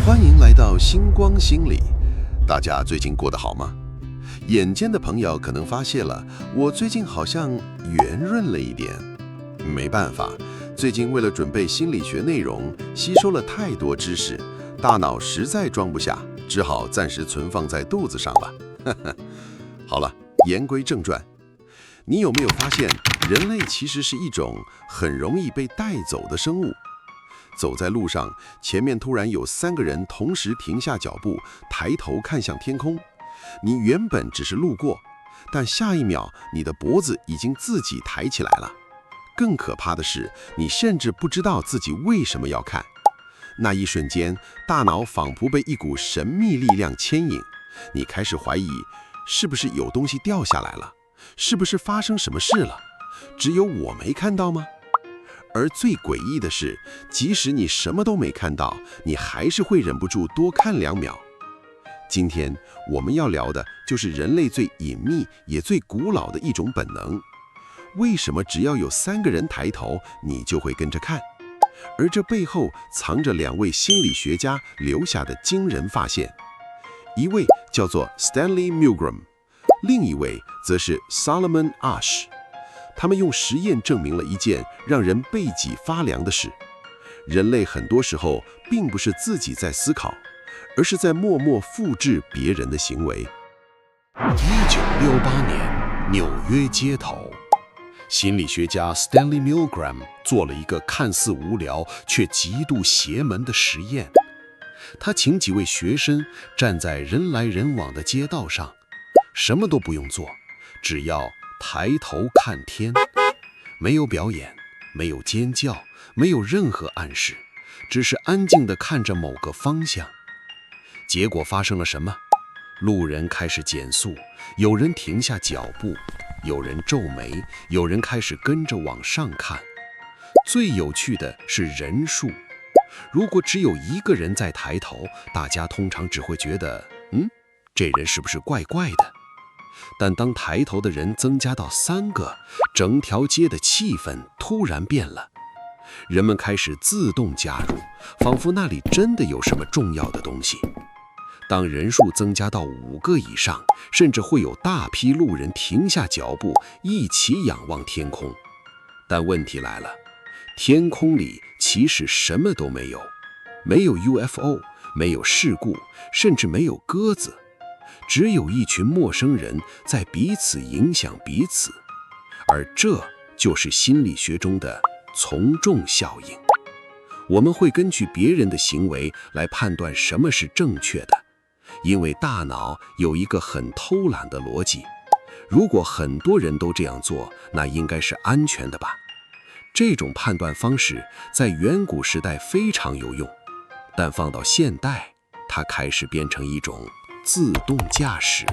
欢迎来到星光心理，大家最近过得好吗？眼尖的朋友可能发现了，我最近好像圆润了一点。没办法，最近为了准备心理学内容，吸收了太多知识，大脑实在装不下，只好暂时存放在肚子上了。好了，言归正传，你有没有发现，人类其实是一种很容易被带走的生物？走在路上，前面突然有3个人同时停下脚步，抬头看向天空。你原本只是路过，但下一秒，你的脖子已经自己抬起来了。更可怕的是，你甚至不知道自己为什么要看。那一瞬间，大脑仿佛被一股神秘力量牵引，你开始怀疑，是不是有东西掉下来了？是不是发生什么事了？只有我没看到吗？而最诡异的是，即使你什么都没看到，你还是会忍不住多看2秒。今天我们要聊的就是人类最隐秘也最古老的一种本能。为什么只要有3个人抬头，你就会跟着看？而这背后藏着2位心理学家留下的惊人发现。一位叫做 Stanley Milgram， 另一位则是 Solomon Asch。他们用实验证明了一件让人背脊发凉的事：人类很多时候并不是自己在思考，而是在默默复制别人的行为。1968年，纽约街头，心理学家 Stanley Milgram 做了一个看似无聊却极度邪门的实验。他请几位学生站在人来人往的街道上，什么都不用做，只要抬头看天，没有表演，没有尖叫，没有任何暗示，只是安静地看着某个方向。结果发生了什么？路人开始减速，有人停下脚步，有人皱眉，有人开始跟着往上看。最有趣的是人数，如果只有1个人在抬头，大家通常只会觉得，这人是不是怪怪的？但当抬头的人增加到3个，整条街的气氛突然变了。人们开始自动加入，仿佛那里真的有什么重要的东西。当人数增加到5个以上，甚至会有大批路人停下脚步，一起仰望天空。但问题来了，天空里其实什么都没有，没有 UFO， 没有事故，甚至没有鸽子。只有一群陌生人在彼此影响彼此，而这就是心理学中的从众效应。我们会根据别人的行为来判断什么是正确的，因为大脑有一个很偷懒的逻辑：如果很多人都这样做，那应该是安全的吧？这种判断方式在远古时代非常有用，但放到现代，它开始变成一种自动驾驶。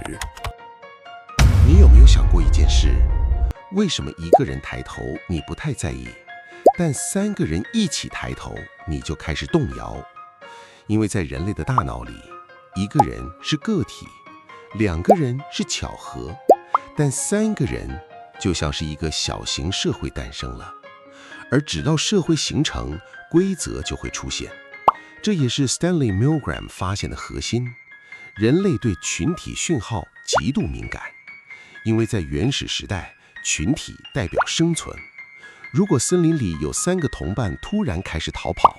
你有没有想过一件事？为什么1个人抬头你不太在意，但3个人一起抬头你就开始动摇？因为在人类的大脑里，1个人是个体，2个人是巧合，但3个人就像是一个小型社会诞生了。而只要社会形成，规则就会出现。这也是 Stanley Milgram 发现的核心。人类对群体讯号极度敏感，因为在原始时代，群体代表生存。如果森林里有3个同伴突然开始逃跑，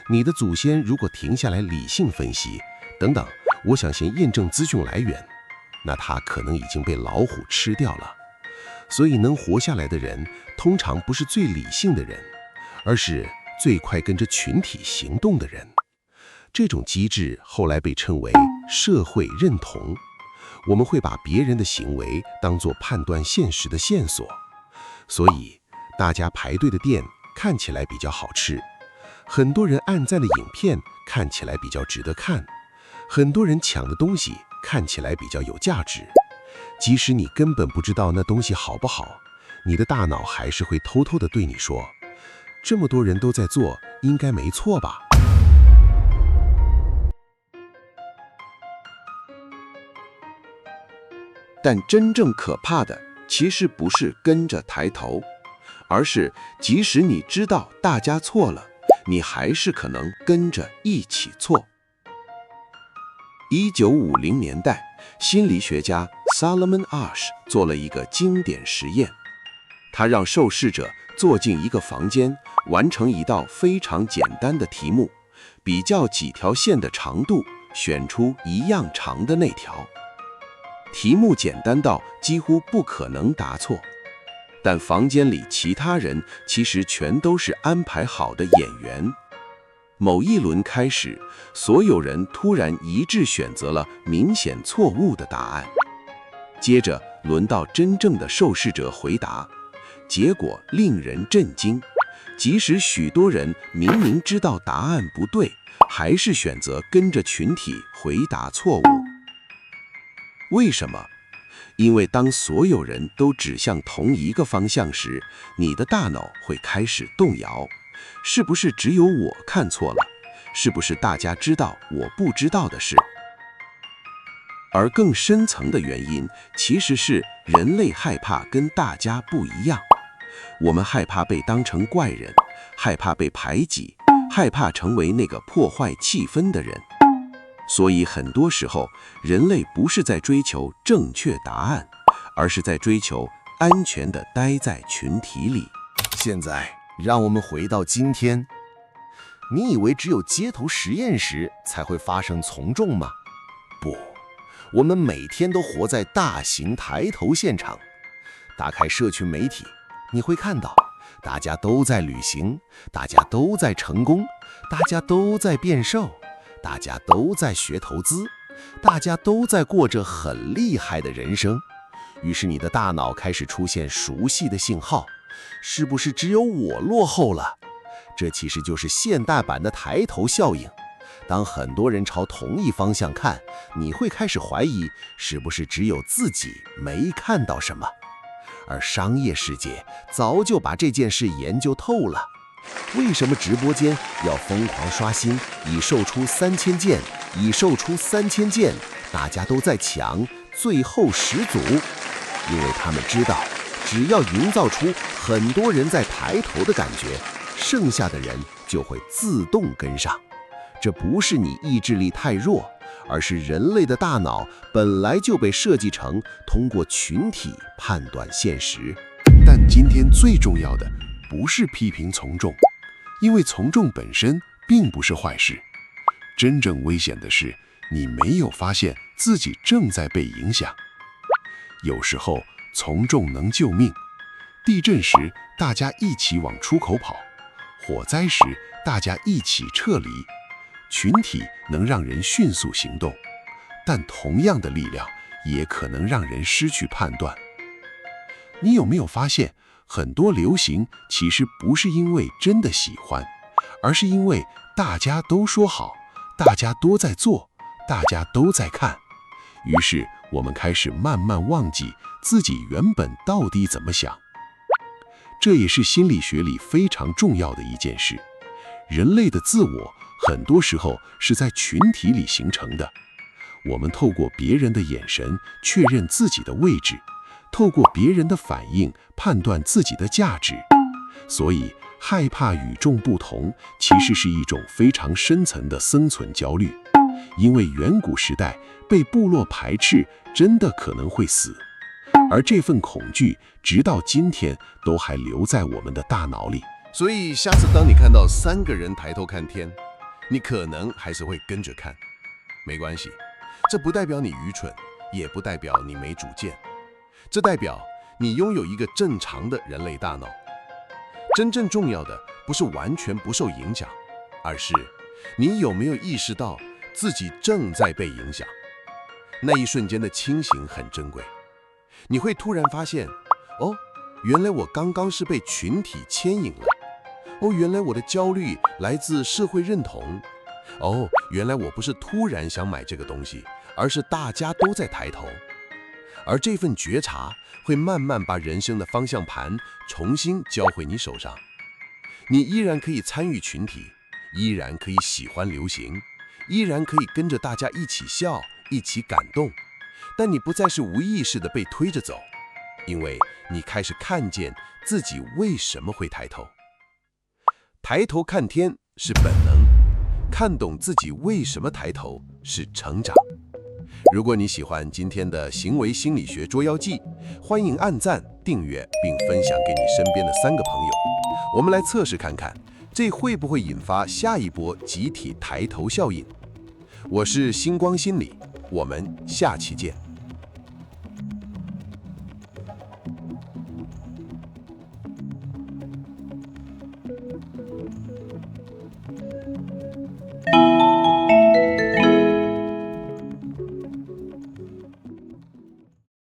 你的祖先如果停下来理性分析，等等，我想先验证资讯来源，那他可能已经被老虎吃掉了。所以能活下来的人，通常不是最理性的人，而是最快跟着群体行动的人。这种机制后来被称为社会认同。我们会把别人的行为当作判断现实的线索，所以大家排队的店看起来比较好吃，很多人按赞的影片看起来比较值得看，很多人抢的东西看起来比较有价值。即使你根本不知道那东西好不好，你的大脑还是会偷偷地对你说，这么多人都在做，应该没错吧？但真正可怕的其实不是跟着抬头，而是即使你知道大家错了，你还是可能跟着一起错。1950年代，心理学家 Solomon Asch 做了一个经典实验，他让受试者坐进一个房间，完成一道非常简单的题目，比较几条线的长度，选出一样长的那条。题目简单到几乎不可能答错，但房间里其他人其实全都是安排好的演员。某一轮开始，所有人突然一致选择了明显错误的答案。接着轮到真正的受试者回答，结果令人震惊，即使许多人明明知道答案不对，还是选择跟着群体回答错误。为什么？因为当所有人都指向同一个方向时，你的大脑会开始动摇。是不是只有我看错了？是不是大家知道我不知道的事？而更深层的原因，其实是人类害怕跟大家不一样。我们害怕被当成怪人，害怕被排挤，害怕成为那个破坏气氛的人。所以很多时候，人类不是在追求正确答案，而是在追求安全地待在群体里。现在让我们回到今天，你以为只有街头实验时才会发生从众吗？不，我们每天都活在大型抬头现场。打开社群媒体，你会看到大家都在旅行，大家都在成功，大家都在变瘦，大家都在学投资，大家都在过着很厉害的人生。于是你的大脑开始出现熟悉的信号，是不是只有我落后了？这其实就是现代版的抬头效应。当很多人朝同一方向看，你会开始怀疑，是不是只有自己没看到什么？而商业世界早就把这件事研究透了。为什么直播间要疯狂刷新，已售出3000件，已售出3000件，大家都在抢，最后10组？因为他们知道，只要营造出很多人在抬头的感觉，剩下的人就会自动跟上。这不是你意志力太弱，而是人类的大脑本来就被设计成通过群体判断现实。但今天最重要的不是批评从众，因为从众本身并不是坏事。真正危险的是，你没有发现自己正在被影响。有时候从众能救命，地震时大家一起往出口跑，火灾时大家一起撤离。群体能让人迅速行动，但同样的力量也可能让人失去判断。你有没有发现，很多流行其实不是因为真的喜欢，而是因为大家都说好，大家都在做，大家都在看。于是我们开始慢慢忘记自己原本到底怎么想。这也是心理学里非常重要的一件事。人类的自我很多时候是在群体里形成的。我们透过别人的眼神确认自己的位置，透过别人的反应判断自己的价值。所以害怕与众不同其实是一种非常深层的生存焦虑。因为远古时代被部落排斥真的可能会死，而这份恐惧直到今天都还留在我们的大脑里。所以下次当你看到3个人抬头看天，你可能还是会跟着看。没关系，这不代表你愚蠢，也不代表你没主见，这代表你拥有一个正常的人类大脑。真正重要的不是完全不受影响，而是你有没有意识到自己正在被影响。那一瞬间的清醒很珍贵，你会突然发现，哦，原来我刚刚是被群体牵引了。哦，原来我的焦虑来自社会认同。哦，原来我不是突然想买这个东西，而是大家都在抬头。而这份觉察会慢慢把人生的方向盘重新交回你手上。你依然可以参与群体，依然可以喜欢流行，依然可以跟着大家一起笑，一起感动，但你不再是无意识地被推着走，因为你开始看见自己为什么会抬头。抬头看天是本能，看懂自己为什么抬头是成长。如果你喜欢今天的行为心理学捉妖记，欢迎按赞、订阅并分享给你身边的3个朋友。我们来测试看看，这会不会引发下一波集体抬头效应？我是星光心理，我们下期见。